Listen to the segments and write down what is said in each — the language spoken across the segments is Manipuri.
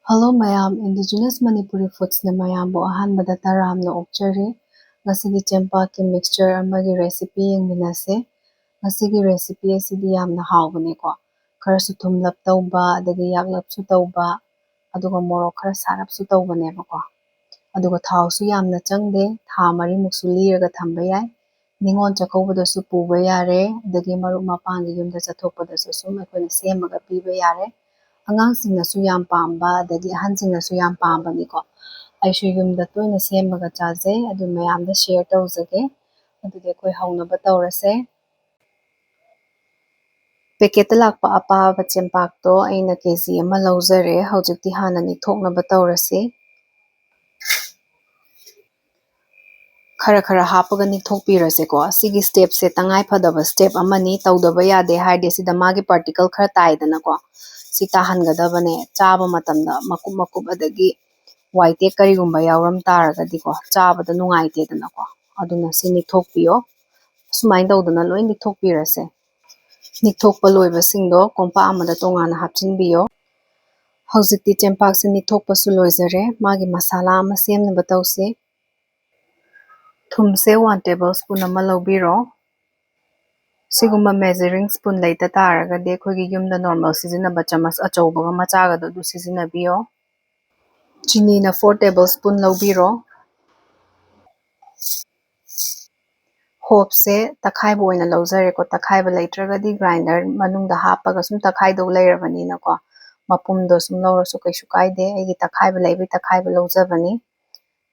Hello mayam, indigenous Manipuri foods na mayam bo ahanbada taramna okchari. Ngasidi Chempak ki mixture amagi recipe yengminase. Ngasigi recipe asidi yamna hawbane ko. Khara su thumlap tawba, adagi yaklap su tawba, aduga morok khara sarap su tawbane ko. Aduga thao su yamna changde, tha mari muksu liraga thamba yai. Ningol Chakouba da su puba yare, adagi maruk mapangi yumda chathokpa da su sum akoina sembaga piba yare. ꯑꯉꯥꯡꯁꯤꯡꯅꯁꯨ ꯌꯥꯝ ꯄꯥꯝꯕ ꯑꯗꯒꯤ ꯑꯍꯟꯁꯤꯡꯅꯁꯨ ꯌꯥꯝ ꯄꯥꯝꯕꯅꯤꯀꯣ ꯑꯩꯁꯨ ꯌꯨꯝꯗ ꯇꯣꯏꯅ ꯁꯦꯝꯃꯒ ꯆꯥꯖꯩ ꯑꯗꯨ ꯃꯌꯥꯝꯗ ꯁꯦꯌꯔ ꯇꯧꯖꯒꯦ ꯑꯗꯨꯗꯤ ꯑꯩꯈꯣꯏ ꯍꯧꯅꯕ ꯇꯧꯔꯁꯦ ꯄꯦꯀꯦꯠꯇ ꯂꯥꯛꯄ ꯑꯄꯥꯕ ꯆꯦꯡꯄꯥꯛꯇꯣ ꯑꯩꯅ ꯀꯦꯖꯤ ꯑꯃ ꯂꯧꯖꯔꯦ ꯍꯧꯖꯤꯛꯇꯤ ꯍꯥꯟꯅ ꯅꯤꯛꯊꯣꯛꯅꯕ ꯇꯧꯔꯁꯤ ꯈꯔ ꯍꯥꯞꯄꯒ ꯅꯤꯛꯊꯣꯛꯄꯤꯔꯁꯦꯀꯣ ꯁꯤꯒꯤ ꯁ꯭ꯇꯦꯞꯁꯦ ꯇꯉꯥꯏ ꯐꯗꯕ ꯁ꯭ꯇꯦꯞ ꯑꯃꯅꯤ ꯇꯧꯗꯕ ꯌꯥꯗꯦ ꯍꯥꯏꯔꯗꯤ ꯁꯤꯗ ꯃꯥꯒꯤ ꯄꯥꯔꯇꯤꯀꯜ ꯈꯔ ꯇꯥꯏꯗꯅꯀꯣ ꯁꯤ ꯇꯥꯍꯟꯒꯗꯕꯅꯦ ꯆꯥꯕ ꯃꯇꯝꯗ ꯃꯀꯨꯞ ꯑꯗꯒꯤ ꯋꯥꯏꯇꯦꯛ ꯀꯔꯤꯒꯨꯝꯕ ꯌꯥꯎꯔꯝ ꯇꯥꯔꯒꯗꯤꯀꯣ ꯆꯥꯕꯗ ꯅꯨꯡꯉꯥꯏꯇꯦꯗꯅꯀꯣ ꯑꯗꯨꯅ ꯁꯤ ꯅꯤꯛꯊꯣꯛꯄꯤꯌꯣ ꯁꯨꯃꯥꯏꯅ ꯇꯧꯗꯅ ꯂꯣꯏ ꯅꯤꯛꯊꯣꯛꯄꯤꯔꯁꯦ ꯅꯤꯛꯊꯣꯛꯄ ꯂꯣꯏꯕꯁꯤꯡꯗꯣ ꯀꯣꯝꯄꯥꯛ ꯑꯃꯗ ꯇꯣꯉꯥꯟꯅ ꯍꯥꯞꯆꯤꯟꯕꯤꯌꯣ ꯍꯧꯖꯤꯛꯇꯤ ꯆꯦꯡꯄꯥꯛꯁꯦ ꯅꯤꯛꯊꯣꯛꯄꯁꯨ ꯂꯣꯏꯖꯔꯦ ꯃꯥꯒꯤ ꯃꯁꯥꯂꯥ ꯑꯃ ꯁꯦꯝꯅꯕ ꯇꯧꯁꯤ ꯊꯨꯝꯁꯦ 1 ꯇꯦꯕꯜꯁꯄꯨꯟ ꯑꯃ ꯂꯧꯕꯤꯔꯣ ꯁꯤꯒꯨꯝꯕ ꯃꯦꯖꯔꯤꯡ ꯁ꯭ꯄꯨꯟ ꯂꯩꯇ ꯇꯥꯔꯒꯗꯤ ꯑꯩꯈꯣꯏꯒꯤ ꯌꯨꯝꯗ ꯅꯣꯔꯃꯦꯜ ꯁꯤꯖꯤꯟꯅꯕ ꯆꯃꯁ ꯑꯆꯧꯕꯒ ꯃꯆꯥꯒꯗꯣ ꯑꯗꯨ ꯁꯤꯖꯤꯟꯅꯕꯤꯌꯣ ꯆꯤꯅꯤꯅ 4 ꯇꯦꯕꯜꯁꯄꯨꯟ ꯂꯧꯕꯤꯔꯣ ꯍꯣꯞꯁꯦ ꯇꯛꯈꯥꯏꯕ ꯑꯣꯏꯅ ꯂꯧꯖꯔꯦꯀꯣ ꯇꯛꯈꯥꯏꯕ ꯂꯩꯇ꯭ꯔꯒꯗꯤ ꯒ꯭ꯔꯥꯏꯟꯗꯔ ꯃꯅꯨꯡꯗ ꯍꯥꯞꯄꯒ ꯁꯨꯝ ꯇꯛꯈꯥꯏꯗꯧ ꯂꯩꯔꯕꯅꯤꯅꯀꯣ ꯃꯄꯨꯝꯗꯣ ꯁꯨꯝ ꯂꯧꯔꯁꯨ ꯀꯩꯁꯨ ꯀꯥꯏꯗꯦ ꯑꯩꯒꯤ ꯇꯛꯈꯥꯏꯕ ꯂꯩꯕꯩ ꯇꯛꯈꯥꯏꯕ ꯂꯧꯖꯕꯅꯤ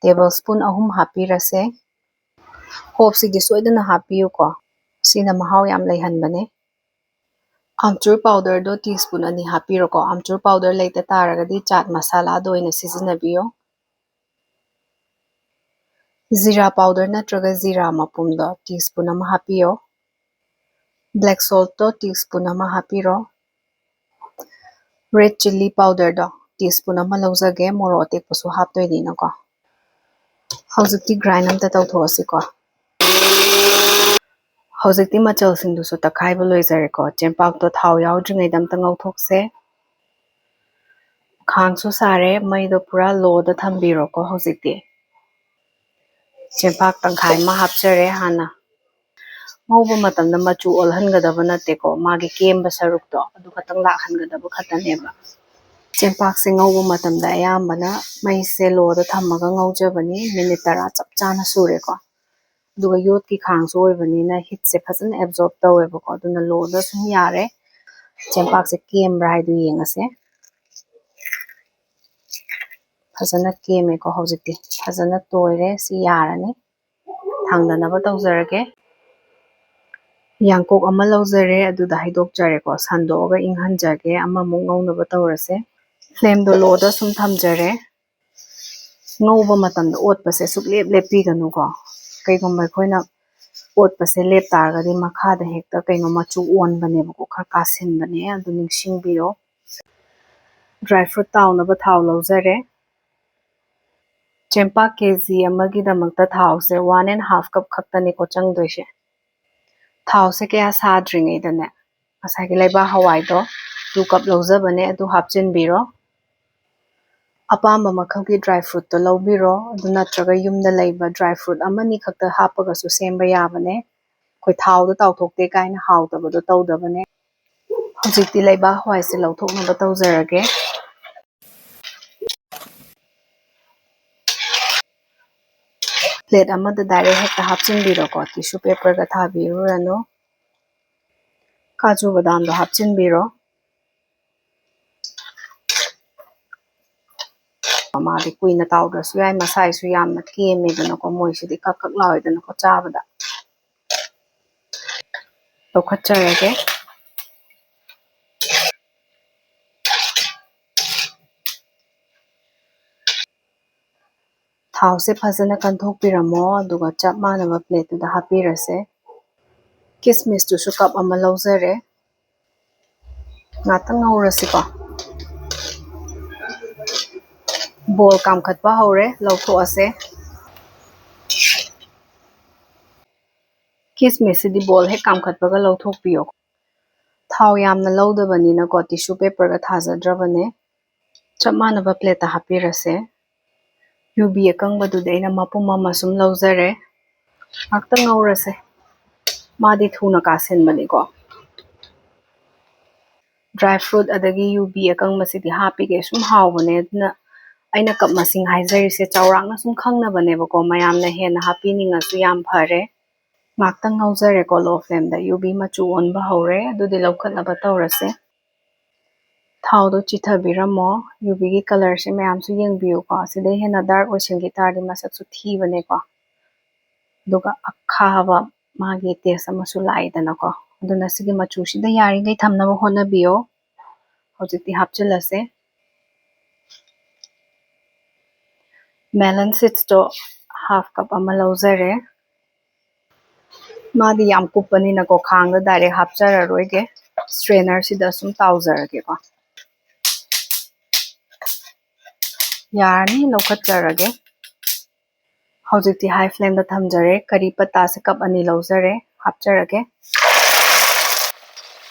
ꯇꯦꯕꯜꯁꯄꯨꯟ 3 ꯍꯥꯞꯄꯤꯔꯁꯦ ꯍꯣꯞꯁꯤꯗꯤ ꯁꯣꯏꯗꯅ ꯍꯥꯞꯄꯤꯌꯨꯀꯣ ꯁꯤꯅ ꯃꯍꯥꯎ ꯌꯥꯝ ꯂꯩꯍꯟꯕꯅꯦ ꯑꯝꯆꯨꯔ ꯄꯥꯎꯗꯔꯗꯣ ꯇꯤꯁꯄꯨꯟ 2 ꯍꯥꯞꯄꯤꯔꯣꯀꯣ ꯑꯝꯆꯨꯔ ꯄꯥꯎꯗꯔ ꯂꯩꯇ ꯇꯥꯔꯒꯗꯤ ꯆꯥꯠ ꯃꯁꯥꯂꯥꯗꯣ ꯑꯣꯏꯅ ꯁꯤꯖꯤꯟꯅꯕꯤꯌꯣ ꯖꯤꯔꯥ ꯄꯥꯎꯗꯔ ꯅꯠꯇ꯭ꯔꯒ ꯖꯤꯔꯥ ꯃꯄꯨꯝꯗꯣ ꯇꯤꯁꯄꯨꯟ 1 ꯍꯥꯞꯄꯤꯌꯣ ꯕ꯭ꯂꯦꯛ ꯁꯣꯜꯠꯇꯣ ꯇꯤꯁꯄꯨꯟ 1 ꯍꯥꯞꯄꯤꯔꯣ ꯔꯦꯗ ꯆꯤꯜꯂꯤ ꯄꯥꯎꯗꯔꯗꯣ ꯇꯤꯁꯄꯨꯟ 1 ꯂꯧꯖꯒꯦ ꯃꯣꯔꯣꯛ ꯑꯇꯦꯛꯄꯁꯨ ꯍꯥꯞꯇꯣꯏꯅꯤꯅꯀꯣ ꯍꯧꯖꯤꯛꯇꯤ ꯒ꯭ꯔꯥꯏꯟ ꯑꯝꯇ ꯇꯧꯊꯣꯛꯑꯁꯤꯀꯣ ꯍꯧꯖꯤꯛꯇꯤ ꯃꯆꯜꯁꯤꯡꯗꯨꯁꯨ ꯇꯛꯈꯥꯏꯕ ꯂꯣꯏꯖꯔꯦꯀꯣ ꯆꯦꯡꯄꯥꯛꯇꯣ ꯊꯥꯎ ꯌꯥꯎꯗ꯭ꯔꯤꯉꯩꯗ ꯑꯝꯇ ꯉꯧꯊꯣꯛꯁꯦ ꯈꯥꯡꯁꯨ ꯁꯥꯔꯦ ꯃꯩꯗꯣ ꯄꯨꯔꯥ ꯂꯣꯗ ꯊꯝꯕꯤꯔꯣꯀꯣ ꯍꯧꯖꯤꯛꯇꯤ ꯆꯦꯡꯄꯥꯛ ꯇꯪꯈꯥꯏ ꯑꯃ ꯍꯥꯞꯆꯔꯦ ꯍꯥꯟꯅ ꯉꯧꯕ ꯃꯇꯝꯗ ꯃꯆꯨ ꯑꯣꯜꯍꯟꯒꯗꯕ ꯅꯠꯇꯦꯀꯣ ꯃꯥꯒꯤ ꯀꯦꯝꯕ ꯁꯔꯨꯛꯇꯣ ꯑꯗꯨ ꯈꯛꯇꯪ ꯂꯥꯛꯍꯟꯒꯗꯕ ꯈꯛꯇꯅꯦꯕ ꯆꯦꯡꯄꯥꯛꯁꯦ ꯉꯧꯕ ꯃꯇꯝꯗ ꯑꯌꯥꯝꯕꯅ ꯃꯩꯁꯦ ꯂꯣꯗ ꯊꯝꯃꯒ ꯉꯧꯖꯕꯅꯤ ꯃꯤꯅꯤꯠ 10 ꯆꯞ ꯆꯥꯅ ꯁꯨꯔꯦꯀꯣ ꯑꯗꯨꯒ ꯌꯣꯠꯀꯤ ꯈꯥꯡꯁꯨ ꯑꯣꯏꯕꯅꯤꯅ ꯍꯤꯠꯁꯦ ꯐꯖꯅ ꯑꯦꯕꯖꯣꯔꯕ ꯇꯧꯋꯦꯕꯀꯣ ꯑꯗꯨꯅ ꯂꯣꯗ ꯁꯨꯝ ꯌꯥꯔꯦ ꯆꯦꯡꯄꯥꯛꯁꯦ ꯀꯦꯝꯕ꯭ꯔꯥ ꯍꯥꯏꯗꯨ ꯌꯦꯡꯉꯁꯦ ꯐꯖꯅ ꯀꯦꯝꯃꯦꯀꯣ ꯍꯧꯖꯤꯛꯇꯤ ꯐꯖꯅ ꯇꯣꯏꯔꯦ ꯁꯤ ꯌꯥꯔꯅꯤ ꯊꯥꯡꯗꯅꯕ ꯇꯧꯖꯔꯒꯦ ꯌꯥꯡꯀꯣꯛ ꯑꯃ ꯂꯧꯖꯔꯦ ꯑꯗꯨꯗ ꯍꯩꯗꯣꯛꯆꯔꯦꯀꯣ ꯁꯟꯗꯣꯛꯑꯒ ꯏꯪꯍꯟꯖꯒꯦ ꯑꯃꯃꯨꯛ ꯉꯧꯅꯕ ꯇꯧꯔꯁꯦ ꯐ꯭ꯂꯦꯝꯗꯣ ꯂꯣꯗ ꯁꯨꯝ ꯊꯝꯖꯔꯦ ꯉꯧꯕ ꯃꯇꯝꯗ ꯑꯣꯠꯄꯁꯦ ꯁꯨꯛꯂꯦꯞ ꯂꯦꯞꯄꯤꯒꯅꯨꯀꯣ ꯀꯩꯒꯨꯝꯕ ꯑꯩꯈꯣꯏꯅ ꯑꯣꯠꯄꯁꯦ ꯂꯦꯞ ꯇꯥꯔꯒꯗꯤ ꯃꯈꯥꯗ ꯍꯦꯛꯇ ꯀꯩꯅꯣ ꯃꯆꯨ ꯑꯣꯟꯕꯅꯦꯕꯀꯣ ꯈꯔ ꯀꯥꯁꯤꯟꯕꯅꯦ ꯑꯗꯨ ꯅꯤꯡꯁꯤꯡꯕꯤꯌꯣ ꯗ꯭ꯔꯥꯏ ꯐ꯭ꯔꯨꯠ ꯇꯥꯎꯅꯕ ꯊꯥꯎ ꯂꯧꯖꯔꯦ ꯆꯦꯡꯄꯥꯛ ꯀꯦꯖꯤ ꯑꯃꯒꯤꯗꯃꯛꯇ ꯊꯥꯎꯁꯦ 1.5 ꯀꯞ ꯈꯛꯇꯅꯤꯀꯣ ꯆꯪꯗꯣꯏꯁꯦ ꯊꯥꯎꯁꯦ ꯀꯌꯥ ꯁꯥꯗ꯭ꯔꯤꯉꯩꯗꯅꯦ ꯉꯁꯥꯏꯒꯤ ꯂꯩꯕꯥꯛ ꯍꯋꯥꯏꯗꯣ 2 ꯀꯞ ꯂꯧꯖꯕꯅꯦ ꯑꯗꯨ ꯍꯥꯞꯆꯤꯟꯕꯤꯔꯣ ꯑꯄꯥꯝꯕ ꯃꯈꯜꯒꯤ ꯗ꯭ꯔꯥꯏ ꯐ꯭ꯔꯨꯠꯇꯣ ꯂꯧꯕꯤꯔꯣ ꯑꯗꯨ ꯅꯠꯇ꯭ꯔꯒ ꯌꯨꯝꯗ ꯂꯩꯕ ꯗ꯭ꯔꯥꯏ ꯐ꯭ꯔꯨꯠ ꯑꯃꯅꯤ ꯈꯛꯇ ꯍꯥꯞꯄꯒꯁꯨ ꯁꯦꯝꯕ ꯌꯥꯕꯅꯦ ꯑꯩꯈꯣꯏ ꯊꯥꯎꯗ ꯇꯥꯎꯊꯣꯛꯇꯦ ꯀꯥꯏꯅ ꯍꯥꯎꯇꯕꯗꯣ ꯇꯧꯗꯕꯅꯦ ꯍꯧꯖꯤꯛꯇꯤ ꯂꯩꯕꯥꯛ ꯍꯋꯥꯏꯁꯦ ꯂꯧꯊꯣꯛꯅꯕ ꯇꯧꯖꯔꯒꯦ ꯄ꯭ꯂꯦꯠ ꯑꯃꯗ ꯗꯥꯏꯔꯦꯛ ꯍꯦꯛꯇ ꯍꯥꯞꯆꯤꯟꯕꯤꯔꯣꯀꯣ ꯇꯤꯁꯨ ꯄꯦꯄꯔꯒ ꯊꯥꯕꯤꯔꯨꯔꯅꯨ ꯀꯥꯖꯨ ꯕꯗꯥꯝꯗꯣ ꯍꯥꯞꯆꯤꯟꯕꯤꯔꯣ ꯃꯥꯗꯤ ꯀꯨꯏꯅ ꯇꯥꯎꯗ꯭ꯔꯁꯨ ꯌꯥꯏ ꯃꯁꯥꯏꯁꯨ ꯌꯥꯝꯅ ꯀꯦꯝꯃꯦꯗꯅꯀꯣ ꯃꯣꯏꯁꯤꯗꯤ ꯀꯛ ꯂꯥꯎꯋꯦꯗꯅꯀꯣ ꯆꯥꯕꯗ ꯂꯧꯈꯠꯆꯔꯒꯦ ꯊꯥꯎꯁꯦ ꯐꯖꯅ ꯀꯟꯊꯣꯛꯄꯤꯔꯝꯃꯣ ꯑꯗꯨꯒ ꯆꯞ ꯃꯥꯟꯅꯕ ꯄ꯭ꯂꯦꯠꯇꯨꯗ ꯍꯥꯞꯄꯤꯔꯁꯦ ꯀꯤꯁꯃꯤꯁꯇꯨꯁꯨ ꯀꯞ ꯑꯃ ꯂꯧꯖꯔꯦ ꯉꯥꯛꯇꯪ ꯉꯧꯔꯁꯤꯀꯣ ꯕꯣꯜ ꯀꯥꯝꯈꯠꯄ ꯍꯧꯔꯦ ꯂꯧꯊꯣꯛꯑꯁꯦ ꯀꯤꯁꯃꯤꯁꯁꯤꯗꯤ ꯕꯣꯜ ꯍꯦꯛ ꯀꯥꯝꯈꯠꯄꯒ ꯂꯧꯊꯣꯛꯄꯤꯌꯣ ꯊꯥꯎ ꯌꯥꯝꯅ ꯂꯧꯗꯕꯅꯤꯅꯀꯣ ꯇꯤꯁꯨ ꯄꯦꯄꯔꯒ ꯊꯥꯖꯗ꯭ꯔꯕꯅꯦ ꯆꯞ ꯃꯥꯟꯅꯕ ꯄ꯭ꯂꯦꯠꯇ ꯍꯥꯞꯄꯤꯔꯁꯦ ꯌꯨꯕꯤ ꯑꯀꯪꯕꯗꯨꯗꯤ ꯑꯩꯅ ꯃꯄꯨꯝ ꯑꯃ ꯁꯨꯝ ꯂꯧꯖꯔꯦ ꯉꯥꯛꯇꯪ ꯉꯧꯔꯁꯦ ꯃꯥꯗꯤ ꯊꯨꯅ ꯀꯥꯁꯤꯟꯕꯅꯤꯀꯣ ꯗ꯭ꯔꯥꯏ ꯐ꯭ꯔꯨꯠ ꯑꯗꯒꯤ ꯌꯨꯕꯤ ꯑꯀꯪꯕꯁꯤꯗꯤ ꯍꯥꯞꯄꯤꯒꯦ ꯁꯨꯝ ꯍꯥꯎꯕꯅꯦ ꯑꯗꯨꯅ ꯑꯩꯅ ꯀꯞ ꯃꯁꯤꯡ ꯍꯥꯏꯖꯔꯤꯁꯦ ꯆꯥꯎꯔꯥꯛꯅ ꯁꯨꯝ ꯈꯪꯅꯕꯅꯦꯕꯀꯣ ꯃꯌꯥꯝꯅ ꯍꯦꯟꯅ ꯍꯥꯞꯄꯤꯅꯤꯡꯉꯁꯨ ꯌꯥꯝ ꯐꯔꯦ ꯉꯥꯛꯇꯪ ꯉꯧꯖꯔꯦꯀꯣ ꯂꯣ ꯐ꯭ꯂꯦꯝꯗ ꯌꯨꯕꯤ ꯃꯆꯨ ꯑꯣꯟꯕ ꯍꯧꯔꯦ ꯑꯗꯨꯗꯤ ꯂꯧꯈꯠꯅꯕ ꯇꯧꯔꯁꯦ ꯊꯥꯎꯗꯣ ꯆꯤꯊꯕꯤꯔꯝꯃꯣ ꯌꯨꯕꯤꯒꯤ ꯀꯂꯔꯁꯦ ꯃꯌꯥꯝꯁꯨ ꯌꯦꯡꯕꯤꯌꯨꯀꯣ ꯁꯤꯗꯩ ꯍꯦꯟꯅ ꯗꯥꯔꯛ ꯑꯣꯏꯁꯤꯟꯈꯤ ꯇꯥꯔꯗꯤ ꯃꯁꯛꯁꯨ ꯊꯤꯕꯅꯦꯀꯣ ꯑꯗꯨꯒ ꯑꯈꯥꯕ ꯃꯥꯒꯤ ꯇꯦꯁ ꯑꯃꯁꯨ ꯂꯥꯛꯏꯗꯅꯀꯣ ꯑꯗꯨꯅ ꯁꯤꯒꯤ ꯃꯆꯨꯁꯤꯗ ꯌꯥꯔꯤꯈꯩ ꯊꯝꯅꯕ ꯍꯣꯠꯅꯕꯤꯌꯣ ꯍꯧꯖꯤꯛꯇꯤ ꯍꯥꯞꯆꯤꯜꯂꯁꯦ ꯃꯦꯂꯟ ꯁꯤꯗ꯭ꯁꯇꯣ ꯍꯥꯐ ꯀꯞ ꯑꯃ ꯂꯧꯖꯔꯦ ꯃꯥꯗꯤ ꯌꯥꯝ ꯀꯨꯞꯄꯅꯤꯅꯀꯣ ꯈꯥꯡꯗ ꯗꯥꯏꯔꯦꯛ ꯍꯥꯞꯆꯔꯔꯣꯏꯒꯦ ꯁ꯭ꯇ꯭ꯔꯦꯅꯔꯁꯤꯗ ꯁꯨꯝ ꯇꯥꯎꯖꯔꯒꯦꯀꯣ ꯌꯥꯔꯅꯤ ꯂꯧꯈꯠꯆꯔꯒꯦ ꯍꯧꯖꯤꯛꯇꯤ ꯍꯥꯏ ꯐ꯭ꯂꯦꯝꯗ ꯊꯝꯖꯔꯦ ꯀꯔꯤ ꯄꯠꯇꯥꯁꯦ ꯀꯞ 2 ꯂꯧꯖꯔꯦ ꯍꯥꯞꯆꯔꯒꯦ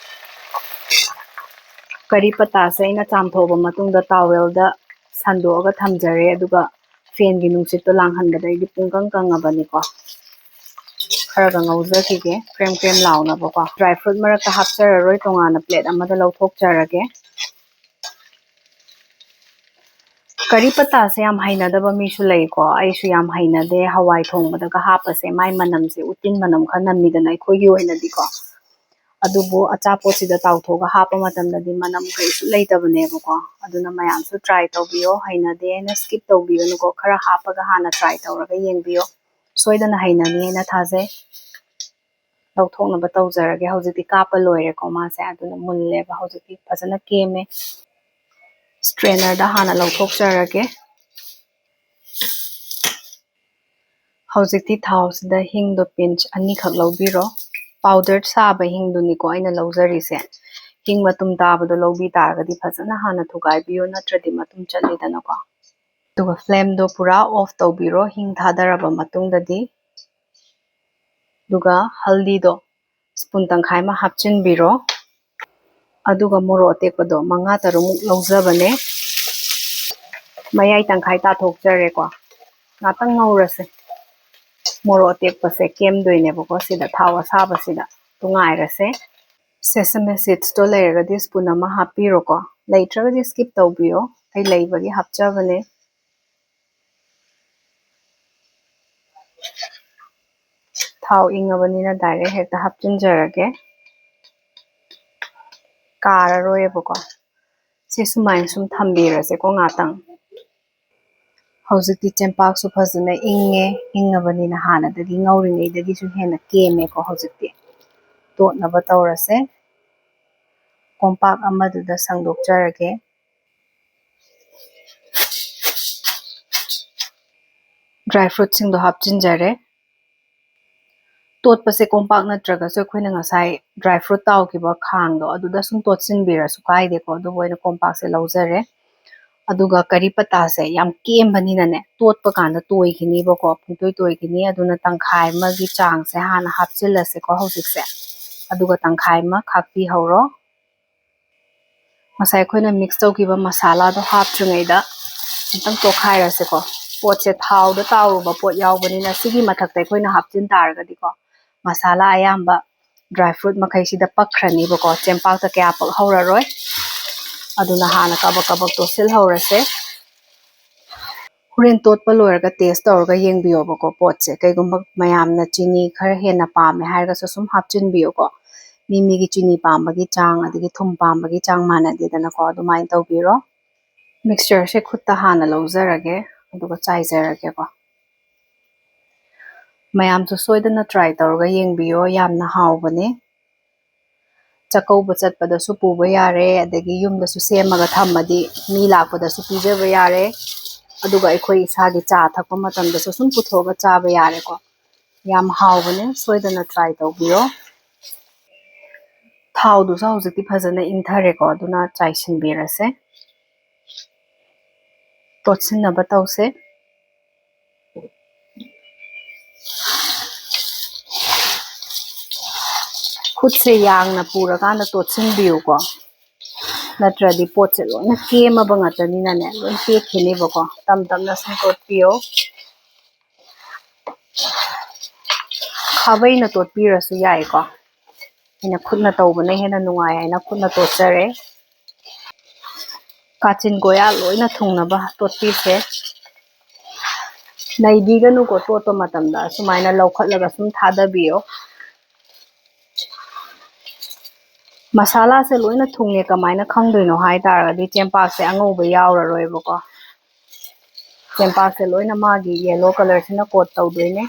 ꯀꯔꯤ ꯄꯠꯇꯥꯁꯦ ꯑꯩꯅ ꯆꯥꯝꯊꯣꯛꯑꯕ ꯃꯇꯨꯡꯗ ꯇꯥꯋꯦꯜꯗ ꯁꯟꯗꯣꯛꯑꯒ ꯊꯝꯖꯔꯦ ꯑꯗꯨꯒ ꯐꯦꯟꯒꯤ ꯅꯨꯡꯁꯤꯠꯇꯣ ꯂꯥꯡꯍꯟꯕꯗ ꯑꯩꯗꯤ ꯄꯨꯡꯀꯪ ꯀꯪꯉꯕꯅꯤꯀꯣ ꯈꯔꯒ ꯉꯧꯖꯈꯤꯒꯦ ꯀ꯭ꯔꯦꯝ ꯀ꯭ꯔꯦꯝ ꯂꯥꯎꯅꯕꯀꯣ ꯗ꯭ꯔꯥꯏ ꯐ꯭ꯔꯨꯠ ꯃꯔꯛꯇ ꯍꯥꯞꯆꯔꯔꯣꯏ ꯇꯣꯉꯥꯟꯅ ꯄ꯭ꯂꯦꯠ ꯑꯃꯗ ꯂꯧꯊꯣꯛꯆꯔꯒꯦ ꯀꯔꯤ ꯄꯠꯇꯥꯁꯦ ꯌꯥꯝ ꯍꯩꯅꯗꯕ ꯃꯤꯁꯨ ꯂꯩꯀꯣ ꯑꯩꯁꯨ ꯌꯥꯝ ꯍꯩꯅꯗꯦ ꯍꯋꯥꯏ ꯊꯣꯡꯕꯗꯒ ꯍꯥꯞꯄꯁꯦ ꯃꯥꯏ ꯃꯅꯝꯁꯦ ꯎꯇꯤꯟ ꯃꯅꯝ ꯈꯔ ꯅꯝꯃꯤꯗꯅ ꯑꯩꯈꯣꯏꯒꯤ ꯑꯣꯏꯅꯗꯤꯀꯣ ꯑꯗꯨꯕꯨ ꯑꯆꯥꯄꯣꯠꯁꯤꯗ ꯇꯥꯎꯊꯣꯛꯑꯒ ꯍꯥꯞꯄ ꯃꯇꯝꯗꯗꯤ ꯃꯅꯝ ꯀꯩꯁꯨ ꯂꯩꯇꯕꯅꯦꯕꯀꯣ ꯑꯗꯨꯅ ꯃꯌꯥꯝꯁꯨ ꯇ꯭ꯔꯥꯏ ꯇꯧꯕꯤꯌꯣ ꯍꯩꯅꯗꯦ ꯍꯥꯏꯅ ꯁ꯭ꯀꯤꯞ ꯇꯧꯕꯤꯒꯅꯨꯀꯣ ꯈꯔ ꯍꯥꯞꯄꯒ ꯍꯥꯟꯅ ꯇ꯭ꯔꯥꯏ ꯇꯧꯔꯒ ꯌꯦꯡꯕꯤꯌꯣ ꯁꯣꯏꯗꯅ ꯍꯩꯅꯅꯤ ꯍꯥꯏꯅ ꯊꯥꯖꯩ ꯂꯧꯊꯣꯛꯅꯕ ꯇꯧꯖꯔꯒꯦ ꯍꯧꯖꯤꯛꯇꯤ ꯀꯥꯞꯄ ꯂꯣꯏꯔꯦꯀꯣ ꯃꯥꯁꯦ ꯑꯗꯨꯅ ꯃꯨꯜꯂꯦꯕ ꯍꯧꯖꯤꯛꯇꯤ ꯐꯖꯅ ꯀꯦꯝꯃꯦ ꯁ꯭ꯇ꯭ꯔꯦꯅꯔꯗ ꯍꯥꯟꯅ ꯂꯧꯊꯣꯛꯆꯔꯒꯦ ꯍꯧꯖꯤꯛꯇꯤ ꯊꯥꯎꯁꯤꯗ ꯍꯤꯡꯗꯣ ꯄꯤꯟꯆ 2ꯈꯛ ꯂꯧꯕꯤꯔꯣ ꯄꯥꯎꯗꯔ ꯁꯥꯕ ꯍꯤꯡꯗꯨꯅꯤꯀꯣ ꯑꯩꯅ ꯂꯧꯖꯔꯤꯁꯦ ꯍꯤꯡ ꯃꯇꯨꯝ ꯇꯥꯕꯗꯣ ꯂꯧꯕꯤ ꯇꯥꯔꯒꯗꯤ ꯐꯖꯅ ꯍꯥꯟꯅ ꯊꯨꯒꯥꯏꯕꯤꯌꯣ ꯅꯠꯇ꯭ꯔꯗꯤ ꯃꯇꯨꯝ ꯆꯠꯂꯤꯗꯅꯀꯣ ꯑꯗꯨꯒ ꯐ꯭ꯂꯦꯝꯗꯣ ꯄꯨꯔꯥ ꯑꯣꯐ ꯇꯧꯕꯤꯔꯣ ꯍꯤꯡ ꯊꯥꯗꯔꯕ ꯃꯇꯨꯡꯗꯗꯤ ꯑꯗꯨꯒ ꯍꯜꯗꯤꯗꯣ ꯁ꯭ꯄꯨꯟ ꯇꯪꯈꯥꯏ ꯑꯃ ꯍꯥꯞꯆꯤꯟꯕꯤꯔꯣ ꯑꯗꯨꯒ ꯃꯣꯔꯣꯛ ꯑꯇꯦꯛꯄꯗꯣ 5-6ꯃꯨꯛ ꯂꯧꯖꯕꯅꯦ ꯃꯌꯥꯏ ꯇꯪꯈꯥꯏ ꯇꯥꯊꯣꯛꯆꯔꯦꯀꯣ ꯉꯥꯛꯇꯪ ꯉꯧꯔꯁꯦ ꯃꯣꯔꯣꯛ ꯑꯇꯦꯛꯄꯁꯦ ꯀꯦꯝꯗꯣꯏꯅꯦꯕꯀꯣ ꯁꯤꯗ ꯊꯥꯎ ꯑꯁꯥꯕꯁꯤꯗ ꯉꯥꯏꯔꯁꯦ ꯁꯦꯁꯃꯦ ꯁꯤꯗ꯭ꯁꯇꯣ ꯂꯩꯔꯒꯗꯤ ꯁ꯭ꯄꯨꯟ ꯑꯃ ꯍꯥꯞꯄꯤꯔꯣꯀꯣ ꯂꯩꯇ꯭ꯔꯒꯗꯤ ꯁ꯭ꯀꯤꯞ ꯇꯧꯕꯤꯌꯣ ꯑꯩ ꯂꯩꯕꯒꯤ ꯍꯥꯞꯆꯕꯅꯦ ꯊꯥꯎ ꯏꯪꯉꯕꯅꯤꯅ ꯗꯥꯏꯔꯦꯛ ꯍꯦꯛꯇ ꯍꯥꯞꯆꯤꯟꯖꯔꯒꯦ ꯀꯥꯔꯔꯣꯏꯕꯀꯣ ꯁꯤ ꯁꯨꯃꯥꯏꯅ ꯁꯨꯝ ꯊꯝꯕꯤꯔꯁꯦꯀꯣ ꯉꯥꯛꯇꯪ ꯍꯧꯖꯤꯛꯇꯤ ꯆꯦꯡꯄꯥꯛꯁꯨ ꯐꯖꯅ ꯏꯪꯉꯕꯅꯤꯅ ꯍꯥꯟꯅꯗꯒꯤ ꯉꯧꯔꯤꯉꯩꯗꯒꯤꯁꯨ ꯍꯦꯟꯅ ꯀꯦꯝꯃꯦꯀꯣ ꯍꯧꯖꯤꯛꯇꯤ ꯇꯣꯠꯅꯕ ꯇꯧꯔꯁꯦ ꯀꯣꯝꯄꯥꯛ ꯑꯃꯗꯨꯗ ꯁꯪꯗꯣꯛꯆꯔꯒꯦ ꯗ꯭ꯔꯥꯏ ꯐ꯭ꯔꯨꯠꯁꯤꯡꯗꯣ ꯍꯥꯞꯆꯤꯟꯖꯔꯦ ꯇꯣꯠꯄꯁꯦ ꯀꯣꯝꯄꯥꯛ ꯅꯠꯇ꯭ꯔꯒꯁꯨ ꯑꯩꯈꯣꯏꯅ ꯉꯁꯥꯏ ꯗ꯭ꯔꯥꯏ ꯐ꯭ꯔꯨꯠ ꯇꯥꯎꯈꯤꯕ ꯈꯥꯡꯗꯣ ꯑꯗꯨꯗ ꯁꯨꯝ ꯇꯣꯠꯁꯤꯟꯕꯤꯔꯁꯨ ꯀꯥꯏꯗꯦꯀꯣ ꯑꯗꯨꯕꯨ ꯑꯩꯅ ꯀꯣꯝꯄꯥꯛꯁꯦ ꯂꯧꯖꯔꯦ ꯑꯗꯨꯒ ꯀꯔꯤ ꯄꯠꯇꯥꯁꯦ ꯌꯥꯝ ꯀꯦꯝꯕꯅꯤꯅꯅꯦ ꯇꯣꯠꯄ ꯀꯥꯟꯗ ꯇꯣꯏꯈꯤꯅꯤꯕꯀꯣ ꯄꯨꯡꯇꯣꯏ ꯇꯣꯏꯈꯤꯅꯤ ꯑꯗꯨꯅ ꯇꯪꯈꯥꯏ ꯑꯃꯒꯤ ꯆꯥꯡꯁꯦ ꯍꯥꯟꯅ ꯍꯥꯞꯆꯤꯜꯂꯁꯦꯀꯣ ꯍꯧꯖꯤꯛꯁꯦ ꯑꯗꯨꯒ ꯇꯪꯈꯥꯏ ꯑꯃ ꯈꯥꯛꯄꯤꯍꯧꯔꯣ ꯉꯁꯥꯏ ꯑꯩꯈꯣꯏꯅ ꯃꯤꯛꯁ ꯇꯧꯈꯤꯕ ꯃꯁꯥꯂꯥꯗꯣ ꯍꯥꯞꯇ꯭ꯔꯤꯉꯩꯗ ꯑꯝꯇꯪ ꯇꯣꯠꯈꯥꯏꯔꯁꯦꯀꯣ ꯄꯣꯠꯁꯦ ꯊꯥꯎꯗ ꯇꯥꯎꯔꯨꯕ ꯄꯣꯠ ꯌꯥꯎꯕꯅꯤꯅ ꯁꯤꯒꯤ ꯃꯊꯛꯇ ꯑꯩꯈꯣꯏꯅ ꯍꯥꯞꯆꯤꯟ ꯇꯥꯔꯒꯗꯤꯀꯣ ꯃꯁꯥꯂꯥ ꯑꯌꯥꯝꯕ ꯗ꯭ꯔꯥꯏ ꯐ꯭ꯔꯨꯠ ꯃꯈꯩꯁꯤꯗ ꯄꯛꯈ꯭ꯔꯅꯤꯕꯀꯣ ꯆꯦꯡꯄꯥꯛꯇ ꯀꯌꯥ ꯄꯛꯍꯧꯔꯔꯣꯏ ꯑꯗꯨꯅ ꯍꯥꯟꯅ ꯀꯕꯛ ꯀꯕꯛ ꯇꯣꯠꯁꯤꯜꯍꯧꯔꯁꯦ ꯍꯣꯔꯦꯟ ꯇꯣꯠꯄ ꯂꯣꯏꯔꯒ ꯇꯦꯁ ꯇꯧꯔꯒ ꯌꯦꯡꯕꯤꯌꯣꯕꯀꯣ ꯄꯣꯠꯁꯦ ꯀꯩꯒꯨꯝꯕ ꯃꯌꯥꯝꯅ ꯆꯤꯅꯤ ꯈꯔ ꯍꯦꯟꯅ ꯄꯥꯝꯃꯦ ꯍꯥꯏꯔꯒꯁꯨ ꯁꯨꯝ ꯍꯥꯞꯆꯤꯟꯕꯤꯌꯨꯀꯣ ꯃꯤꯒꯤ ꯆꯤꯅꯤ ꯄꯥꯝꯕꯒꯤ ꯆꯥꯡ ꯑꯗꯒꯤ ꯊꯨꯝ ꯄꯥꯝꯕꯒꯤ ꯆꯥꯡ ꯃꯥꯟꯅꯗꯦꯗꯅꯀꯣ ꯑꯗꯨꯃꯥꯏꯅ ꯇꯧꯕꯤꯔꯣ ꯃꯤꯛꯁꯆꯔꯁꯦ ꯈꯨꯠꯇ ꯍꯥꯟꯅ ꯂꯧꯖꯔꯒꯦ ꯑꯗꯨꯒ ꯆꯥꯏꯖꯔꯒꯦꯀꯣ ꯃꯌꯥꯝꯁꯨ ꯁꯣꯏꯗꯅ ꯇ꯭ꯔꯥꯏ ꯇꯧꯔꯒ ꯌꯦꯡꯕꯤꯌꯣ ꯌꯥꯝꯅ ꯍꯥꯎꯕꯅꯦ ꯆꯥꯛꯀꯧꯕ ꯆꯠꯄꯗꯁꯨ ꯄꯨꯕ ꯌꯥꯔꯦ ꯑꯗꯒꯤ ꯌꯨꯝꯗꯁꯨ ꯁꯦꯝꯃꯒ ꯊꯝꯃꯗꯤ ꯃꯤ ꯂꯥꯛꯄꯗꯁꯨ ꯄꯤꯖꯕ ꯌꯥꯔꯦ ꯑꯗꯨꯒ ꯑꯩꯈꯣꯏ ꯏꯁꯥꯒꯤ ꯆꯥ ꯊꯛꯄ ꯃꯇꯝꯗꯁꯨ ꯁꯨꯝ ꯄꯨꯊꯣꯛꯑꯒ ꯆꯥꯕ ꯌꯥꯔꯦꯀꯣ ꯌꯥꯝ ꯍꯥꯎꯕꯅꯦ ꯁꯣꯏꯗꯅ ꯇ꯭ꯔꯥꯏ ꯇꯧꯕꯤꯌꯣ ꯊꯥꯎꯗꯨꯁꯨ ꯍꯧꯖꯤꯛꯇꯤ ꯐꯖꯅ ꯏꯪꯊꯔꯦꯀꯣ ꯑꯗꯨꯅ ꯆꯥꯏꯁꯤꯟꯕꯤꯔꯁꯦ ꯇꯣꯠꯁꯤꯟꯅꯕ ꯇꯧꯁꯦ ꯈꯨꯠꯁꯦ ꯌꯥꯡꯅ ꯄꯨꯔꯀꯥꯟꯗ ꯇꯣꯠꯁꯤꯟꯕꯤꯌꯨꯀꯣ ꯅꯠꯇ꯭ꯔꯗꯤ ꯄꯣꯠꯁꯦ ꯂꯣꯏꯅ ꯀꯦꯝꯃꯕ ꯉꯥꯛꯇꯅꯤꯅꯅꯦ ꯂꯣꯏ ꯄꯦꯠꯈꯤꯅꯦꯕꯀꯣ ꯇꯝ ꯇꯝꯅ ꯁꯨꯝ ꯇꯣꯠꯄꯤꯌꯣ ꯈꯥꯕꯩꯅ ꯇꯣꯠꯄꯤꯔꯁꯨ ꯌꯥꯏꯀꯣ ꯑꯩꯅ ꯈꯨꯠꯅ ꯇꯧꯕꯅ ꯍꯦꯟꯅ ꯅꯨꯡꯉꯥꯏ ꯍꯥꯏꯅ ꯈꯨꯠꯅ ꯇꯣꯠꯆꯔꯦ ꯀꯥꯆꯤꯟ ꯀꯣꯌꯥ ꯂꯣꯏꯅ ꯊꯨꯡꯅꯕ ꯇꯣꯠꯄꯤꯁꯦ ꯅꯩꯕꯤꯒꯅꯨꯀꯣ ꯇꯣꯠꯄ ꯃꯇꯝꯗ ꯁꯨꯃꯥꯏꯅ ꯂꯧꯈꯠꯂꯒ ꯁꯨꯝ ꯊꯥꯗꯕꯤꯌꯣ ꯃꯁꯥꯂꯥꯁꯦ ꯂꯣꯏꯅ ꯊꯨꯡꯉꯦ ꯀꯃꯥꯏꯅ ꯈꯪꯗꯣꯏꯅꯣ ꯍꯥꯏꯇꯥꯔꯒꯗꯤ ꯆꯦꯡꯄꯥꯛꯁꯦ ꯑꯉꯧꯕ ꯌꯥꯎꯔꯔꯣꯏꯕꯀꯣ ꯆꯦꯡꯄꯥꯛꯁꯦ ꯂꯣꯏꯅ ꯃꯥꯒꯤ ꯌꯦꯂꯣ ꯀꯂꯔꯁꯤꯅ ꯀꯣꯠ ꯇꯧꯗꯣꯏꯅꯦ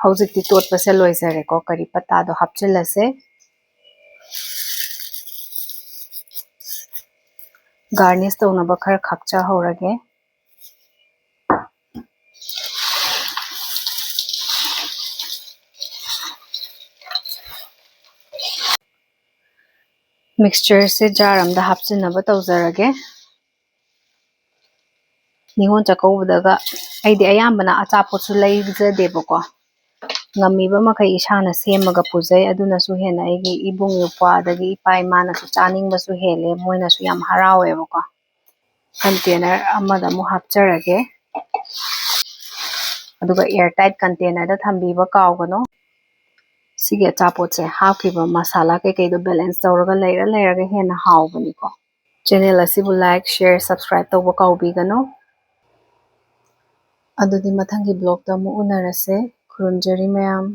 ꯍꯧꯖꯤꯛꯇꯤ ꯇꯣꯠꯄꯁꯦ ꯂꯣꯏꯖꯔꯦꯀꯣ ꯀꯔꯤ ꯄꯠꯇꯥꯗꯣ ꯍꯥꯞꯆꯤꯜꯂꯁꯦ ꯒꯥꯔꯅꯤꯁ ꯇꯧꯅꯕ ꯈꯔ ꯈꯥꯛꯆꯍꯧꯔꯒꯦ ꯃꯤꯛꯁꯆꯔꯁꯦ ꯖꯥꯔ ꯑꯃꯗ ꯍꯥꯞꯆꯤꯟꯅꯕ ꯇꯧꯖꯔꯒꯦ ꯅꯤꯉꯣꯜ ꯆꯥꯛꯀꯧꯕꯗꯒ ꯑꯩꯗꯤ ꯑꯌꯥꯝꯕꯅ ꯑꯆꯥꯄꯣꯠꯁꯨ ꯂꯩꯖꯗꯦꯕꯀꯣ ꯉꯝꯃꯤꯕ ꯃꯈꯩ ꯏꯁꯥꯅ ꯁꯦꯝꯃꯒ ꯄꯨꯖꯩ ꯑꯗꯨꯅꯁꯨ ꯍꯦꯟꯅ ꯑꯩꯒꯤ ꯏꯕꯨꯡ ꯏꯄ꯭ꯋꯥ ꯑꯗꯒꯤ ꯏꯄꯥ ꯏꯃꯥꯅꯁꯨ ꯆꯥꯅꯤꯡꯕꯁꯨ ꯍꯦꯜꯂꯦ ꯃꯣꯏꯅꯁꯨ ꯌꯥꯝ ꯍꯔꯥꯎꯋꯦꯕꯀꯣ ꯀꯟꯇꯦꯅꯔ ꯑꯃꯗ ꯑꯃꯨꯛ ꯍꯥꯞꯆꯔꯒꯦ ꯑꯗꯨꯒ ꯑꯦꯌꯔ ꯇꯥꯏꯠ ꯀꯟꯇꯦꯅꯔꯗ ꯊꯝꯕꯤꯕ ꯀꯥꯎꯒꯅꯣ ꯁꯤꯒꯤ ꯑꯆꯥꯄꯣꯠꯁꯦ ꯍꯥꯞꯈꯤꯕ ꯃꯁꯥꯂꯥ ꯀꯩꯀꯩꯗꯣ ꯕꯦꯂꯦꯟꯁ ꯇꯧꯔꯒ ꯂꯩꯔꯒ ꯍꯦꯟꯅ ꯍꯥꯎꯕꯅꯤꯀꯣ ꯆꯦꯅꯦꯜ ꯑꯁꯤꯕꯨ ꯂꯥꯏꯛ ꯁꯦꯌꯔ ꯁꯕꯁꯀ꯭ꯔꯥꯏꯕ ꯇꯧꯕ ꯀꯥꯎꯕꯤꯒꯅꯨ ꯑꯗꯨꯗꯤ ꯃꯊꯪꯒꯤ ꯕ꯭ꯂꯣꯛꯇ ꯑꯃꯨꯛ ꯎꯅꯔꯁꯦ ꯈꯨꯔꯨꯝꯖꯔꯤ ꯃꯌꯥꯝ